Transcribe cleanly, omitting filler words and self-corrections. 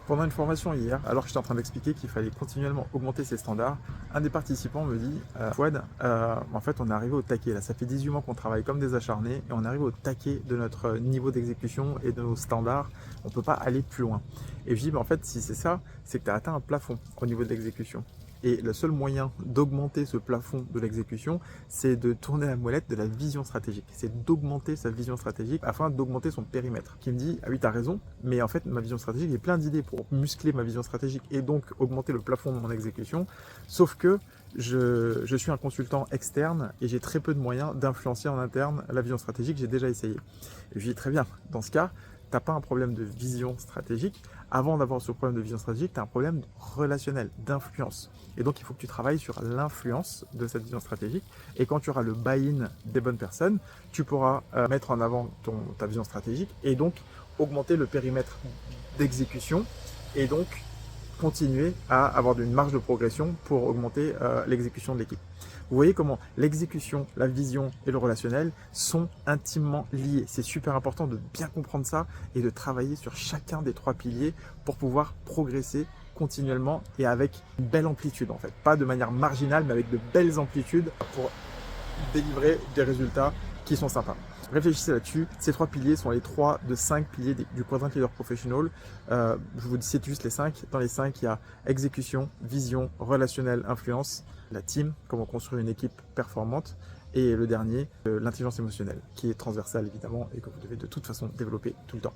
Pendant une formation hier, alors que j'étais en train d'expliquer qu'il fallait continuellement augmenter ses standards, un des participants me dit Fouad, en fait on est arrivé au taquet là, ça fait 18 mois qu'on travaille comme des acharnés et on arrive au taquet de notre niveau d'exécution et de nos standards, on ne peut pas aller plus loin. Et je dis en fait si c'est ça, c'est que tu as atteint un plafond au niveau de l'exécution. Et le seul moyen d'augmenter ce plafond de l'exécution, c'est de tourner la molette de la vision stratégique. C'est d'augmenter sa vision stratégique afin d'augmenter son périmètre. Qui me dit, ah oui, tu as raison, mais en fait, ma vision stratégique, j'ai plein d'idées pour muscler ma vision stratégique et donc augmenter le plafond de mon exécution. Sauf que je suis un consultant externe et j'ai très peu de moyens d'influencer en interne la vision stratégique. J'ai déjà essayé. Et je dis, très bien, dans ce cas, tu n'as pas un problème de vision stratégique. Avant d'avoir ce problème de vision stratégique, tu as un problème relationnel, d'influence. Et donc, il faut que tu travailles sur l'influence de cette vision stratégique. Et quand tu auras le buy-in des bonnes personnes, tu pourras mettre en avant ta vision stratégique et donc augmenter le périmètre d'exécution et donc continuer à avoir une marge de progression pour augmenter l'exécution de l'équipe. Vous voyez comment l'exécution, la vision et le relationnel sont intimement liés. C'est super important de bien comprendre ça et de travailler sur chacun des trois piliers pour pouvoir progresser continuellement et avec une belle amplitude en fait. Pas de manière marginale mais avec de belles amplitudes pour délivrer des résultats qui sont sympas. Réfléchissez là-dessus. Ces trois piliers sont les 3 de 5 piliers du Quadrant Leader Professional. Je vous cite juste les 5. Dans les 5, il y a exécution, vision, relationnel, influence, la team, comment construire une équipe performante, et le dernier, l'intelligence émotionnelle, qui est transversale évidemment et que vous devez de toute façon développer tout le temps.